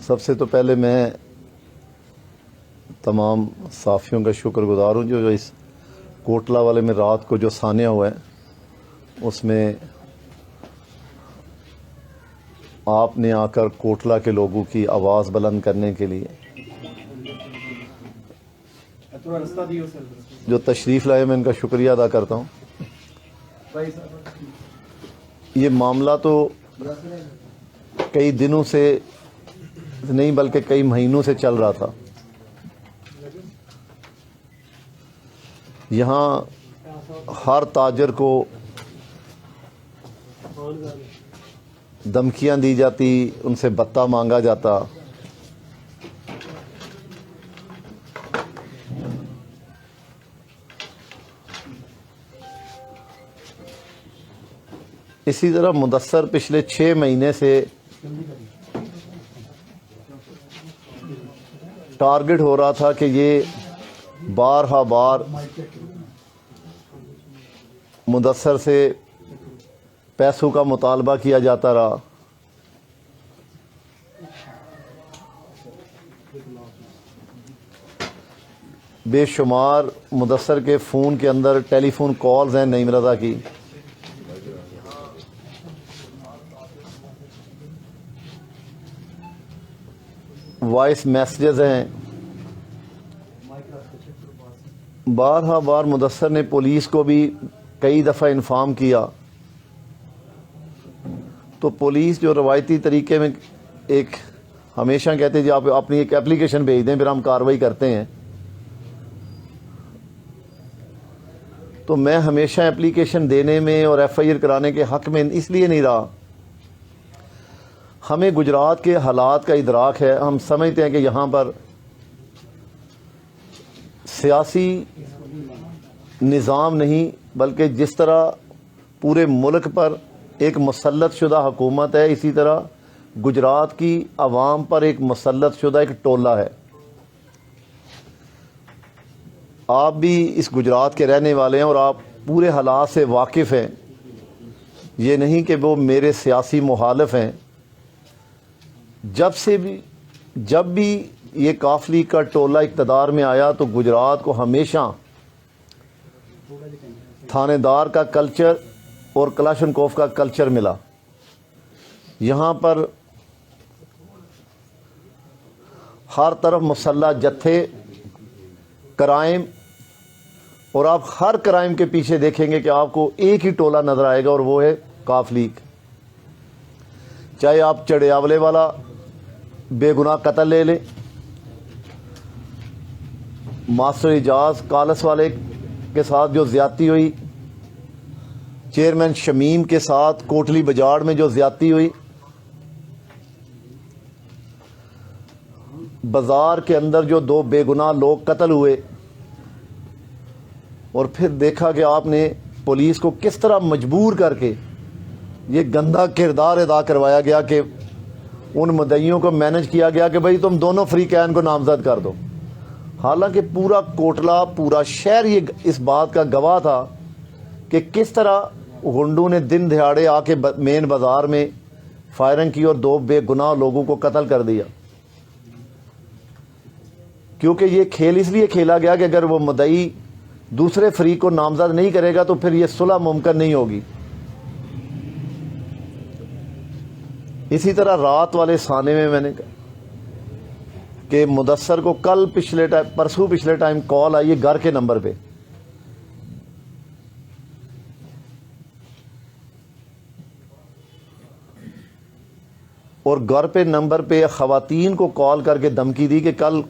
سب سے تو پہلے میں تمام صحافیوں کا شکر گزار ہوں جو اس کوٹلہ والے میں رات کو جو سانحہ ہوا ہے اس میں آپ نے آ کر کوٹلہ کے لوگوں کی آواز بلند کرنے کے لیے جو تشریف لائے، میں ان کا شکریہ ادا کرتا ہوں۔ یہ معاملہ تو کئی دنوں سے نہیں بلکہ کئی مہینوں سے چل رہا تھا۔ یہاں ہر تاجر کو دھمکیاں دی جاتی، ان سے بتہ مانگا جاتا۔ اسی طرح مدثر پچھلے 6 مہینے سے ٹارگٹ ہو رہا تھا کہ یہ بارہا بار مدثر سے پیسوں کا مطالبہ کیا جاتا رہا۔ بے شمار مدثر کے فون کے اندر ٹیلی فون کالز ہیں نعیم رضا کی، وائس میسیجز ہیں۔ بارہا بار مدثر نے پولیس کو بھی کئی دفعہ انفارم کیا، تو پولیس جو روایتی طریقے میں ایک ہمیشہ کہتے ہیں جی آپ اپنی ایک اپلیکیشن بھیج دیں پھر ہم کارروائی کرتے ہیں، تو میں ہمیشہ اپلیکیشن دینے میں اور ایف آئی آر کرانے کے حق میں اس لیے نہیں رہا۔ ہمیں گجرات کے حالات کا ادراک ہے، ہم سمجھتے ہیں کہ یہاں پر سیاسی نظام نہیں بلکہ جس طرح پورے ملک پر ایک مسلط شدہ حکومت ہے، اسی طرح گجرات کی عوام پر ایک مسلط شدہ ایک ٹولہ ہے۔ آپ بھی اس گجرات کے رہنے والے ہیں اور آپ پورے حالات سے واقف ہیں، یہ نہیں کہ وہ میرے سیاسی مخالف ہیں۔ جب بھی یہ کافلی کا ٹولہ اقتدار میں آیا تو گجرات کو ہمیشہ تھانے دار کا کلچر اور کلاشنکوف کا کلچر ملا۔ یہاں پر ہر طرف مسلح جتھے، کرائم، اور آپ ہر کرائم کے پیچھے دیکھیں گے کہ آپ کو ایک ہی ٹولہ نظر آئے گا اور وہ ہے کافلیک۔ چاہے آپ چڑیاولے والا بے گناہ قتل لے لیں، ماسٹر اعجاز کالس والے کے ساتھ جو زیادتی ہوئی، چیئرمین شمیم کے ساتھ کوٹلی بجاڑ میں جو زیادتی ہوئی، بازار کے اندر جو 2 بے گناہ لوگ قتل ہوئے، اور پھر دیکھا کہ آپ نے پولیس کو کس طرح مجبور کر کے یہ گندا کردار ادا کروایا گیا کہ ان مدعیوں کو مینج کیا گیا کہ بھئی تم دونوں فریقین کو نامزد کر دو، حالانکہ پورا کوٹلہ، پورا شہر یہ اس بات کا گواہ تھا کہ کس طرح غنڈوں نے دن دہاڑے آ کے مین بازار میں فائرنگ کی اور 2 بے گناہ لوگوں کو قتل کر دیا۔ کیونکہ یہ کھیل اس لیے کھیلا گیا کہ اگر وہ مدعی دوسرے فریق کو نامزد نہیں کرے گا تو پھر یہ صلح ممکن نہیں ہوگی۔ اسی طرح رات والے سانحے میں نے کہا کہ مدثر کو پرسوں پچھلے ٹائم کال آئی ہے گھر کے نمبر پہ، اور گھر پہ نمبر پہ خواتین کو کال کر کے دھمکی دی کہ کل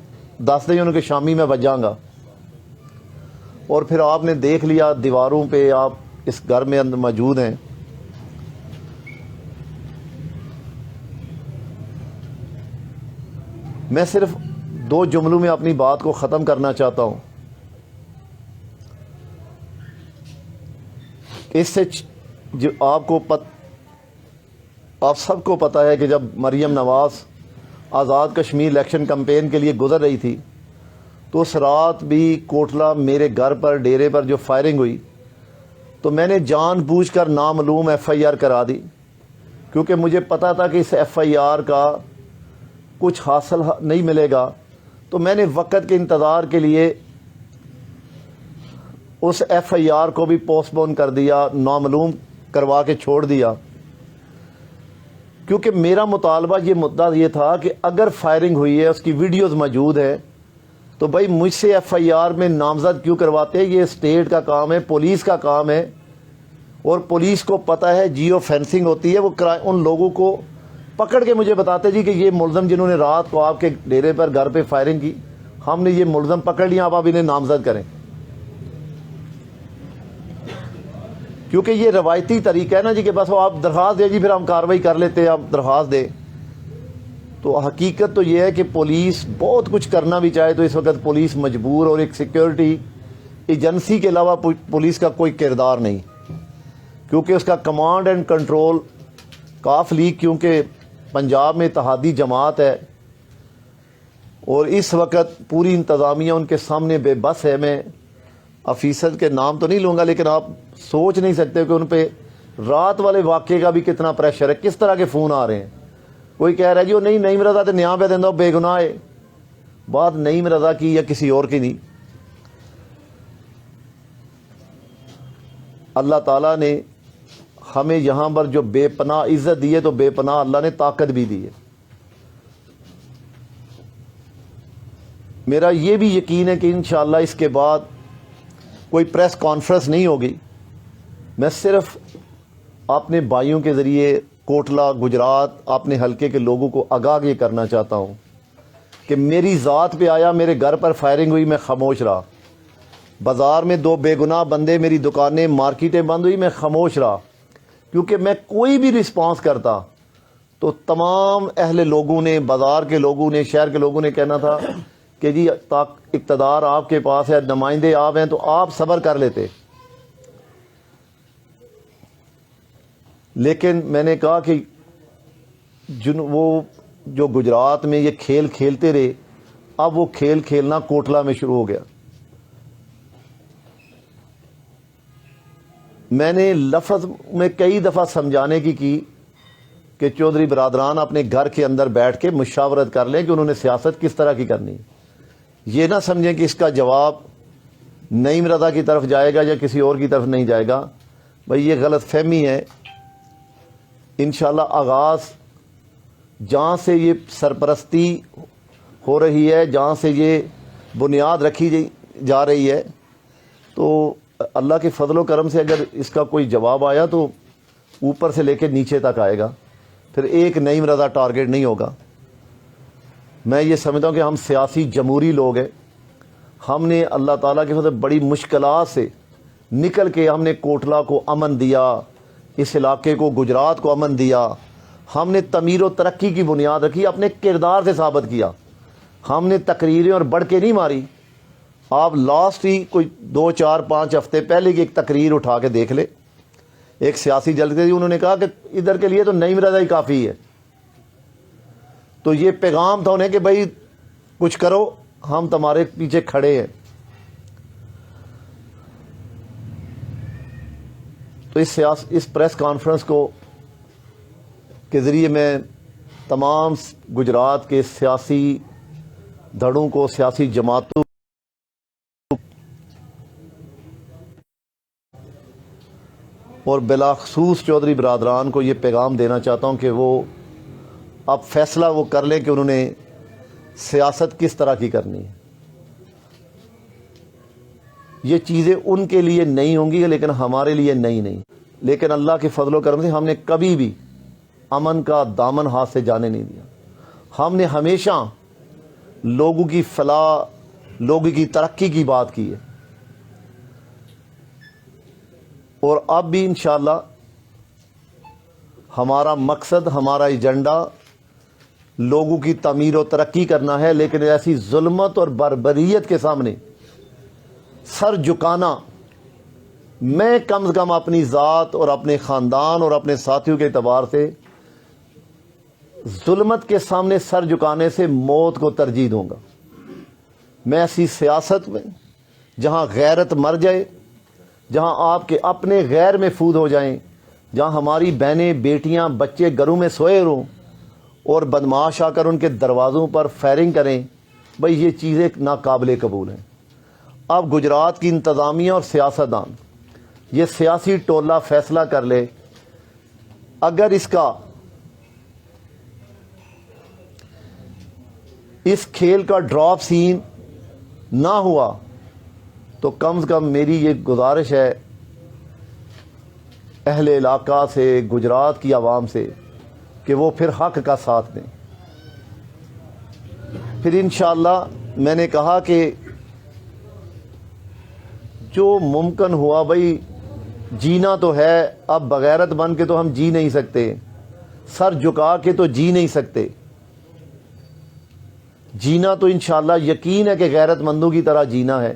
10 دن کہ شامی میں بچ جاؤں گا، اور پھر آپ نے دیکھ لیا دیواروں پہ، آپ اس گھر میں اندر موجود ہیں۔ میں صرف 2 جملوں میں اپنی بات کو ختم کرنا چاہتا ہوں۔ اس سے جو آپ سب کو پتہ ہے کہ جب مریم نواز آزاد کشمیر الیکشن کمپین کے لیے گزر رہی تھی تو اس رات بھی کوٹلہ میرے گھر پر ڈیرے پر جو فائرنگ ہوئی تو میں نے جان بوجھ کر نامعلوم ایف آئی آر کرا دی، کیونکہ مجھے پتا تھا کہ اس ایف آئی آر کا کچھ حاصل نہیں ملے گا، تو میں نے وقت کے انتظار کے لیے اس ایف آئی آر کو بھی پوسٹ پون کر دیا، نامعلوم کروا کے چھوڑ دیا، کیونکہ میرا مطالبہ یہ مدعا یہ تھا کہ اگر فائرنگ ہوئی ہے، اس کی ویڈیوز موجود ہے، تو بھائی مجھ سے ایف آئی آر میں نامزد کیوں کرواتے ہیں؟ یہ اسٹیٹ کا کام ہے، پولیس کا کام ہے، اور پولیس کو پتہ ہے جیو فینسنگ ہوتی ہے، وہ ان لوگوں کو پکڑ کے مجھے بتاتے جی کہ یہ ملزم جنہوں نے رات کو آپ کے ڈیرے پر گھر پہ فائرنگ کی، ہم نے یہ ملزم پکڑ لیا، آپ انہیں نامزد کریں، کیونکہ یہ روایتی طریقہ ہے نا جی کہ بس وہ آپ درخواست دیں جی پھر ہم کارروائی کر لیتے ہیں، آپ درخواست دیں۔ تو حقیقت تو یہ ہے کہ پولیس بہت کچھ کرنا بھی چاہے تو اس وقت پولیس مجبور، اور ایک سیکیورٹی ایجنسی کے علاوہ پولیس کا کوئی کردار نہیں، کیونکہ اس کا کمانڈ اینڈ کنٹرول کاف لیگ، کیونکہ پنجاب میں اتحادی جماعت ہے، اور اس وقت پوری انتظامیہ ان کے سامنے بے بس ہے۔ میں آفیسر کے نام تو نہیں لوں گا، لیکن آپ سوچ نہیں سکتے کہ ان پہ رات والے واقعے کا بھی کتنا پریشر ہے، کس طرح کے فون آ رہے ہیں۔ کوئی کہہ رہا ہے جی وہ نہیں نعیم رضا تو نیا پہ دینا، بے گناہ ہے، بات نعیم رضا کی یا کسی اور کی نہیں۔ اللہ تعالیٰ نے ہمیں یہاں پر جو بے پناہ عزت دی ہے، تو بے پناہ اللہ نے طاقت بھی دی ہے۔ میرا یہ بھی یقین ہے کہ انشاءاللہ اس کے بعد کوئی پریس کانفرنس نہیں ہوگی، میں صرف اپنے بھائیوں کے ذریعے کوٹلہ گجرات اپنے حلقے کے لوگوں کو آگاہ یہ کرنا چاہتا ہوں کہ میری ذات پہ آیا، میرے گھر پر فائرنگ ہوئی، میں خاموش رہا، بازار میں 2 بے گناہ بندے، میری دکانیں مارکیٹیں بند ہوئی، میں خاموش رہا، کیونکہ میں کوئی بھی رسپانس کرتا تو تمام اہل لوگوں نے، بازار کے لوگوں نے، شہر کے لوگوں نے کہنا تھا کہ جی اقتدار آپ کے پاس ہے، نمائندے آپ ہیں، تو آپ صبر کر لیتے۔ لیکن میں نے کہا کہ وہ جو گجرات میں یہ کھیل کھیلتے رہے، اب وہ کھیل کھیلنا کوٹلہ میں شروع ہو گیا۔ میں نے لفظ میں کئی دفعہ سمجھانے کی کہ چودھری برادران اپنے گھر کے اندر بیٹھ کے مشاورت کر لیں کہ انہوں نے سیاست کس طرح کی کرنی ہے۔ یہ نہ سمجھیں کہ اس کا جواب نعیم رضا کی طرف جائے گا یا کسی اور کی طرف نہیں جائے گا، بھائی یہ غلط فہمی ہے۔ انشاءاللہ آغاز جہاں سے یہ سرپرستی ہو رہی ہے، جہاں سے یہ بنیاد رکھی جا رہی ہے، تو اللہ کے فضل و کرم سے اگر اس کا کوئی جواب آیا تو اوپر سے لے کے نیچے تک آئے گا، پھر ایک نعیم رضا ٹارگٹ نہیں ہوگا۔ میں یہ سمجھتا ہوں کہ ہم سیاسی جمہوری لوگ ہیں، ہم نے اللہ تعالیٰ کے فضل بڑی مشکلات سے نکل کے ہم نے کوٹلہ کو امن دیا، اس علاقے کو گجرات کو امن دیا، ہم نے تعمیر و ترقی کی بنیاد رکھی، اپنے کردار سے ثابت کیا، ہم نے تقریریں اور بڑھ کے نہیں ماری۔ آپ لاسٹ ہی کوئی 2 4 5 ہفتے پہلے کی ایک تقریر اٹھا کے دیکھ لے، ایک سیاسی جلسے تھی، انہوں نے کہا کہ ادھر کے لیے تو نعیم رضا ہی کافی ہے۔ تو یہ پیغام تھا انہیں کہ بھائی کچھ کرو، ہم تمہارے پیچھے کھڑے ہیں۔ تو اس پریس کانفرنس کے ذریعے میں تمام گجرات کے سیاسی دھڑوں کو، سیاسی جماعتوں اور بلاخصوص چودھری برادران کو یہ پیغام دینا چاہتا ہوں کہ وہ اب فیصلہ وہ کر لیں کہ انہوں نے سیاست کس طرح کی کرنی ہے۔ یہ چیزیں ان کے لیے نہیں ہوں گی لیکن ہمارے لیے نہیں، لیکن اللہ کے فضل و کرم سے ہم نے کبھی بھی امن کا دامن ہاتھ سے جانے نہیں دیا۔ ہم نے ہمیشہ لوگوں کی فلاح، لوگوں کی ترقی کی بات کی ہے، اور اب بھی انشاءاللہ ہمارا مقصد، ہمارا ایجنڈا لوگوں کی تعمیر و ترقی کرنا ہے، لیکن ایسی ظلمت اور بربریت کے سامنے سر جھکانا، میں کم از کم اپنی ذات اور اپنے خاندان اور اپنے ساتھیوں کے اعتبار سے ظلمت کے سامنے سر جھکانے سے موت کو ترجیح دوں گا۔ میں ایسی سیاست میں جہاں غیرت مر جائے، جہاں آپ کے اپنے غیر محفوظ ہو جائیں، جہاں ہماری بہنیں، بیٹیاں، بچے گھروں میں سوئے رہوں، اور بدماش آ کر ان کے دروازوں پر فائرنگ کریں، بھئی یہ چیزیں ناقابل قبول ہیں۔ اب گجرات کی انتظامیہ اور سیاستدان یہ سیاسی ٹولہ فیصلہ کر لے، اگر اس کھیل کا ڈراپ سین نہ ہوا تو کم از کم میری یہ گزارش ہے اہل علاقہ سے، گجرات کی عوام سے، کہ وہ پھر حق کا ساتھ دیں۔ پھر انشاءاللہ میں نے کہا کہ جو ممکن ہوا، بھئی جینا تو ہے، اب بغیرت بن کے تو ہم جی نہیں سکتے، سر جھکا کے تو جی نہیں سکتے، جینا تو انشاءاللہ یقین ہے کہ غیرت مندوں کی طرح جینا ہے،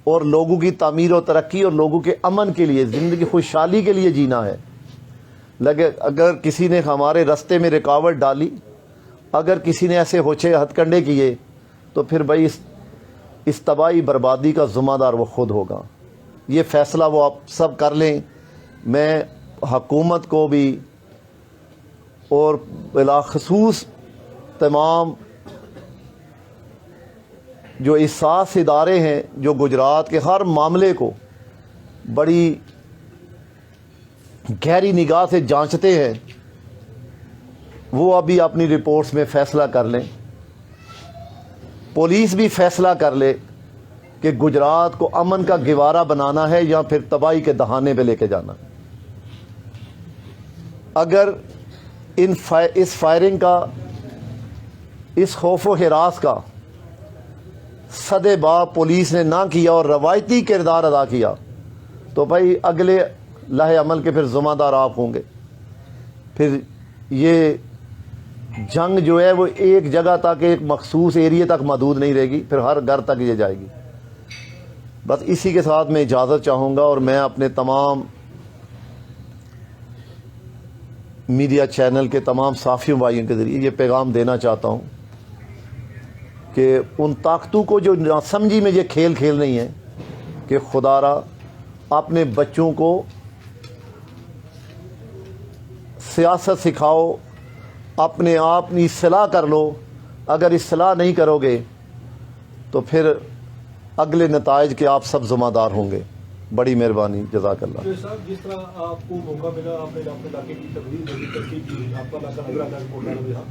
اور لوگوں کی تعمیر و ترقی اور لوگوں کے امن کے لیے، زندگی خوشحالی کے لیے جینا ہے۔ لیکن اگر کسی نے ہمارے راستے میں رکاوٹ ڈالی، اگر کسی نے ایسے ہوچے ہتھ کنڈے کیے، تو پھر بھائی اس تباہی بربادی کا ذمہ دار وہ خود ہوگا۔ یہ فیصلہ وہ آپ سب کر لیں۔ میں حکومت کو بھی اور بالخصوص تمام جو حساس ادارے ہیں جو گجرات کے ہر معاملے کو بڑی گہری نگاہ سے جانچتے ہیں، وہ ابھی اپنی رپورٹس میں فیصلہ کر لیں۔ پولیس بھی فیصلہ کر لے کہ گجرات کو امن کا گوارا بنانا ہے یا پھر تباہی کے دہانے پہ لے کے جانا۔ اگر اس فائرنگ کا، اس خوف و ہراس کا صدے باب پولیس نے نہ کیا اور روایتی کردار ادا کیا، تو بھائی اگلے لائحہ عمل کے پھر ذمہ دار آپ ہوں گے۔ پھر یہ جنگ جو ہے وہ ایک جگہ تک، ایک مخصوص ایریے تک محدود نہیں رہے گی، پھر ہر گھر تک یہ جائے گی۔ بس اسی کے ساتھ میں اجازت چاہوں گا، اور میں اپنے تمام میڈیا چینل کے تمام صحافیوں بھائیوں کے ذریعے یہ پیغام دینا چاہتا ہوں کہ ان طاقتوں کو جو ناسمجھی میں یہ کھیل کھیل رہی ہیں، کہ خدا را اپنے بچوں کو سیاست سکھاؤ، اپنے آپ کی اصلاح کر لو۔ اگر اصلاح نہیں کرو گے تو پھر اگلے نتائج کے آپ سب ذمہ دار ہوں گے۔ بڑی مہربانی، جزاک اللہ۔ صاحب، جس طرح آپ کو موقع ملا، آپ نے اپنے علاقے کی تقریر کی، آپ کا علاقہ نگر آگاہ کوٹہ میں رہا،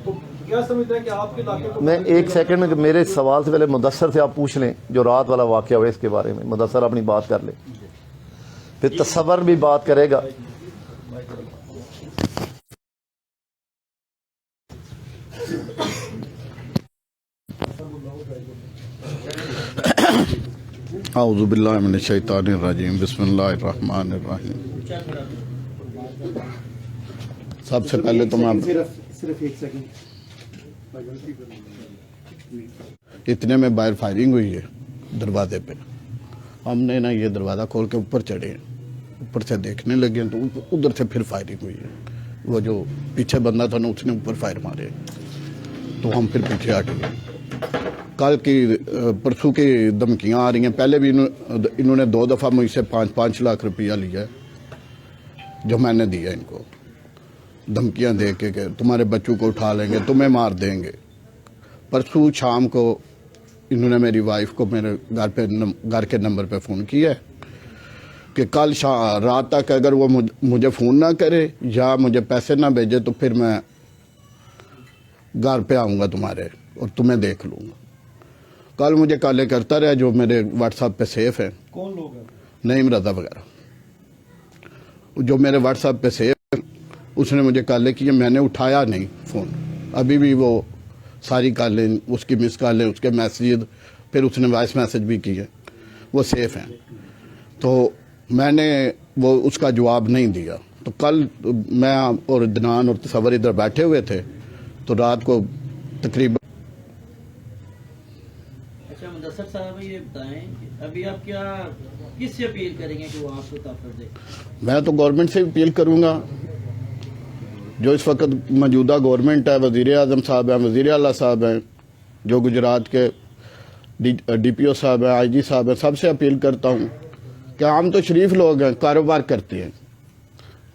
تو کیا سمجھتے ہیں کہ آپ کے علاقے کو؟ میں ایک سیکنڈ، میرے سوال سے پہلے مدثر سے آپ پوچھ لیں جو رات والا واقعہ ہوا اس کے بارے میں۔ مدثر اپنی بات کر لے، پھر تصور بھی بات کرے گا۔ اعوذ باللہ من الشیطان الرجیم، بسم اللہ الرحمن الرحیم۔ سب سے پہلے تو میں صرف ایک سیکنڈ، اتنے میں باہر فائرنگ ہوئی ہے دروازے پہ۔ ہم نے نا یہ دروازہ کھول کے اوپر چڑھے ہیں، اوپر سے دیکھنے لگے تو ادھر سے پھر فائرنگ ہوئی ہے۔ وہ جو پیچھے بندہ تھا نا، اس نے اوپر فائر مارے، تو ہم پھر پیچھے ہٹ گئے۔ کل کی پرسوں کی دھمکیاں آ رہی ہیں، پہلے بھی انہوں نے 2 دفعہ مجھ سے 5 لاکھ روپیہ لیا ہے، جو میں نے دیا ان کو، دھمکیاں دے کے کہ تمہارے بچوں کو اٹھا لیں گے، تمہیں مار دیں گے۔ پرسوں شام کو انہوں نے میری وائف کو میرے گھر کے نمبر پہ فون کیا ہے کہ کل رات تک اگر وہ مجھے فون نہ کرے یا مجھے پیسے نہ بھیجے تو پھر میں گھر پہ آؤں گا تمہارے اور تمہیں دیکھ لوں گا۔ کل مجھے کالیں کرتا رہا جو میرے واٹس ایپ پہ سیف ہیں۔ کون لوگ ہیں؟ نعیم رضا وغیرہ، جو میرے واٹس ایپ پہ سیف ہے، اس نے مجھے کالیں کی، میں نے اٹھایا نہیں فون۔ ابھی بھی وہ ساری کالیں، اس کی مس کالیں، اس کے میسیج، پھر اس نے وائس میسیج بھی کیے، وہ سیف ہیں۔ تو میں نے وہ اس کا جواب نہیں دیا۔ تو کل میں اور عدنان اور تصور ادھر بیٹھے ہوئے تھے، تو رات کو تقریباً مدثر صاحب یہ بتائیں کہ ابھی آپ کیا کس سے اپیل کریں گے کہ وہ آپ کو تحفظ دے؟ میں تو گورنمنٹ سے اپیل کروں گا، جو اس وقت موجودہ گورنمنٹ ہے، وزیر اعظم صاحب ہیں، وزیر اعلیٰ صاحب ہیں، جو گجرات کے ڈی پی او صاحب ہیں، آئی جی صاحب ہیں، سب سے اپیل کرتا ہوں کہ عام تو شریف لوگ ہیں، کاروبار کرتے ہیں،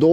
2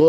2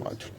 5।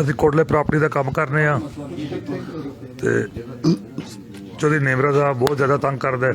ਅਸੀਂ ਕੋਟਲੇ ਪ੍ਰਾਪਰਟੀ ਦਾ ਕੰਮ ਕਰਨੇ ਆ ਤੇ ਚੌਧਰੀ ਨੇਮਰਾ ਸਾਹਿਬ ਬਹੁਤ ਜ਼ਿਆਦਾ ਤੰਗ ਕਰਦਾ ਹੈ,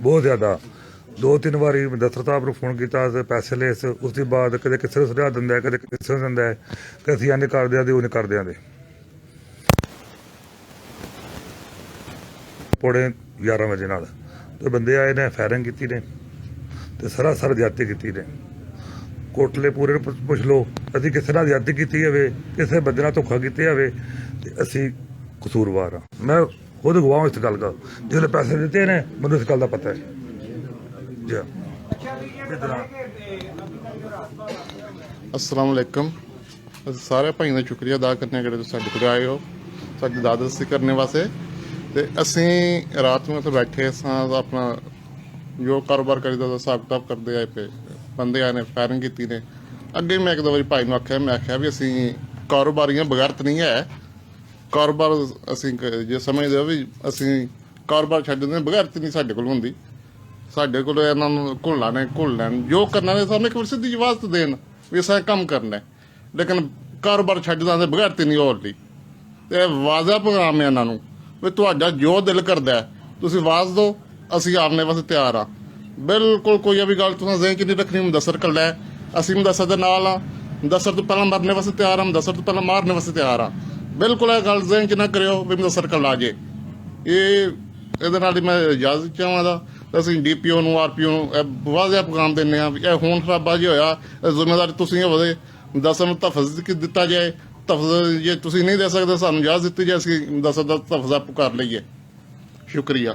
ਬਹੁਤ ਜ਼ਿਆਦਾ। 2-3 ਵਾਰੀ ਦਫ਼ਤਰ ਸਾਹਿਬ ਨੂੰ ਫੋਨ ਕੀਤਾ ਤੇ ਪੈਸੇ ਲਏ ਸੀ, ਉਸ ਤੋਂ ਬਾਅਦ ਕਦੇ ਕਿਸੇ ਨੂੰ ਸੁਝਾ ਦਿੰਦਾ ਹੈ, ਕਦੇ ਕਿਸੇ ਨੂੰ ਦਿੰਦਾ ਹੈ ਕਿ ਅਸੀਂ ਇੰਨੇ ਕਰ ਦਿਆਂ ਦੇ ਉਹਨੇ ਕਰ ਦਿਆਂ ਦੇ। ਪੌੜੇ 11 ਵਜੇ ਨਾਲ ਤੇ ਬੰਦੇ ਆਏ ਨੇ, ਫਾਇਰਿੰਗ ਕੀਤੀ ਨੇ ਤੇ ਸਰਾਸਰ ਜ਼ਿਆਦਤੀ ਕੀਤੀ ਨੇ। ਕੋਟਲੇ ਪੂਰੇ ਨੂੰ ਪੁੱਛ ਲਓ, ਅਸੀਂ ਕਿਸੇ ਨਾਲ ਜ਼ਿਆਦਤੀ ਕੀਤੀ ਹੋਵੇ, ਕਿਸੇ ਬੰਦੇ ਨਾਲ ਧੋਖਾ ਕੀਤਾ ਹੋਵੇ ਤੇ ਅਸੀਂ ਕਸੂਰਵਾਰ ਹਾਂ। ਮੈਂ ਖੁਦ ਗਵਾਹ ਇਸ ਗੱਲ ਦਾ, ਜਿਹੜੇ ਪੈਸੇ ਦਿੱਤੇ ਨੇ ਮੈਨੂੰ ਇਸ ਗੱਲ ਦਾ ਪਤਾ ਹੈ ਜੀ। ਅਸਲਾਮ ਵਾਲੇਕਮ। ਅਸੀਂ ਸਾਰੇ ਭਾਈਆਂ ਦਾ ਸ਼ੁਕਰੀਆ ਅਦਾ ਕਰਨੇ ਆ ਜਿਹੜੇ ਤੁਸੀਂ ਸਾਡੇ ਕੋਲ ਆਏ ਹੋ, ਸਾਡੀ ਦਾਦਸਤੀ ਕਰਨ ਵਾਸਤੇ। ਤੇ ਅਸੀਂ ਰਾਤ ਨੂੰ ਇੱਥੇ ਬੈਠੇ ਸਾਂ, ਆਪਣਾ ਜੋ ਕਾਰੋਬਾਰ ਕਰੀਦਾ ਦਾ ਹਿਸਾਬ ਕਿਤਾਬ ਕਰਦੇ ਆਏ ਪਏ। ਬੰਦੇ ਆਏ ਨੇ, ਫਾਇਰਿੰਗ ਕੀਤੀ ਨੇ। ਅੱਗੇ ਮੈਂ 1-2 ਵਾਰੀ ਭਾਈ ਨੂੰ ਆਖਿਆ, ਮੈਂ ਆਖਿਆ ਵੀ ਅਸੀਂ ਕਾਰੋਬਾਰੀਆਂ ਬਗੈਰਤ ਨਹੀਂ ਹੈ। ਕਾਰੋਬਾਰ ਅਸੀਂ ਜੇ ਸਮਝਦੇ ਹੋ ਵੀ ਅਸੀਂ ਕਾਰੋਬਾਰ ਛੱਡ ਦਿੰਦੇ, ਬਗੈਰਤ ਨਹੀਂ ਸਾਡੇ ਕੋਲ ਹੁੰਦੀ। ਸਾਡੇ ਕੋਲ ਇਹਨਾਂ ਨੂੰ ਘੁੱਲਣਾ ਨੇ, ਘੁੱਲ ਲੈਣ, ਜੋ ਕਰਨਾ ਨੇ ਸਾਨੂੰ ਇੱਕ ਵਾਰ ਸਿੱਧੀ ਇਜਾਜ਼ਤ ਦੇਣ ਵੀ ਅਸੀਂ ਕੰਮ ਕਰਨਾ ਹੈ। ਲੇਕਿਨ ਕਾਰੋਬਾਰ ਛੱਡ ਦਾਂਦੇ ਬਗੈਰਤੀ ਨਹੀਂ ਹੋਰ ਲਈ। ਤੇ ਵਾਜ਼ਾ ਪੈਗਾਮ ਹੈ ਇਹਨਾਂ ਨੂੰ ਵੀ ਤੁਹਾਡਾ ਜੋ ਦਿਲ ਕਰਦਾ ਹੈ ਤੁਸੀਂ ਆਵਾਜ਼ ਦਿਓ, ਅਸੀਂ ਆਉਣੇ ਵਾਸਤੇ ਤਿਆਰ ਆ। ਬਿਲਕੁਲ ਕੋਈ ਵੀ ਗੱਲ ਤੁਸੀਂ ਜ਼ਿਹਨ 'ਚ ਨਹੀਂ ਰੱਖਣੀ। ਮੁਦੱਸਰ ਕੱਲਾ ਹੈ, ਅਸੀਂ ਮੁਦੱਸਰ ਦੇ ਨਾਲ ਆ। ਮੁਦੱਸਰ ਤੋਂ ਪਹਿਲਾਂ ਮਰਨੇ ਵਾਸਤੇ ਤਿਆਰ ਆ, ਮੁਦੱਸਰ ਤੋਂ ਪਹਿਲਾਂ ਮਾਰਨੇ ਵਾਸਤੇ ਤਿਆਰ ਆ। ਬਿਲਕੁਲ ਇਹ ਗੱਲ ਜ਼ਿਹਨ 'ਚ ਨਾ ਕਰਿਓ ਵੀ ਮੁਦੱਸਰ ਕੱਲਾ ਜੇ। ਇਹਦੇ ਨਾਲ ਹੀ ਮੈਂ ਇਜਾਜ਼ਤ ਚਾਹਾਂਗਾ। ਅਸੀਂ DPO ਨੂੰ, RPO ਨੂੰ ਵਾਜ਼ਿਆ ਪੈਗਾਮ ਦਿੰਦੇ ਹਾਂ ਵੀ ਇਹ ਖੂਨ ਖਰਾਬਾ ਜੀ ਹੋਇਆ, ਜ਼ਿੰਮੇਵਾਰੀ ਤੁਸੀਂ ਹੋਵੇ। ਮੁਦੱਸਰ ਨੂੰ ਤਹਫ਼ੁਜ਼ ਦਿੱਤਾ ਜਾਏ। ਤਹਫ਼ੁਜ਼ ਜੇ ਤੁਸੀਂ ਨਹੀਂ ਦੇ ਸਕਦੇ, ਸਾਨੂੰ ਇਜਾਜ਼ਤ ਦਿੱਤੀ ਜਾਏ, ਅਸੀਂ ਮੁਦੱਸਰ ਦਾ ਤਹਫ਼ੁਜ਼ ਪੁਕਾਰ ਲਈਏ। ਸ਼ੁਕਰੀਆ।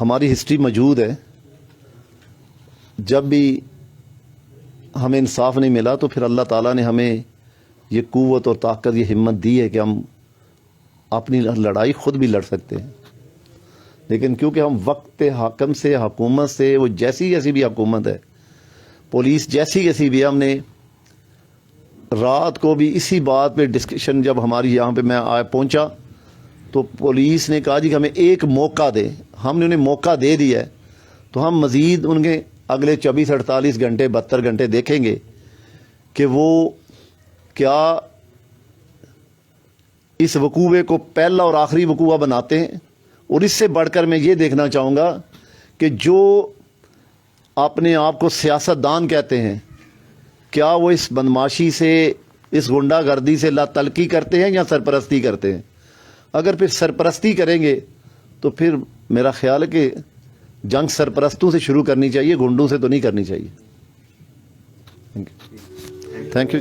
ہماری ہسٹری موجود ہے. جب بھی ہمیں انصاف نہیں ملا تو پھر اللہ تعالیٰ نے ہمیں یہ قوت اور طاقت، یہ ہمت دی ہے کہ ہم اپنی لڑائی خود بھی لڑ سکتے ہیں. لیکن کیونکہ ہم وقت حاکم سے، حکومت سے، وہ جیسی بھی حکومت ہے، پولیس جیسی بھی ہے، ہم نے رات کو بھی اسی بات پہ ڈسکشن، جب ہماری یہاں پہ میں پہنچا تو پولیس نے کہا جی کہ ہمیں ایک موقع دے. ہم نے انہیں موقع دے دیا ہے تو ہم مزید ان کے اگلے 24-48 گھنٹے 72 گھنٹے دیکھیں گے کہ وہ کیا اس وقوعے کو پہلا اور آخری وقوعہ بناتے ہیں. اور اس سے بڑھ کر میں یہ دیکھنا چاہوں گا کہ جو اپنے آپ کو سیاست دان کہتے ہیں، کیا وہ اس بدماشی سے، اس غنڈہ گردی سے لا تلقی کرتے ہیں یا سرپرستی کرتے ہیں. اگر پھر سرپرستی کریں گے تو پھر میرا خیال ہے کہ جنگ سرپرستوں سے شروع کرنی چاہیے، گنڈوں سے تو نہیں کرنی چاہیے. Thank you.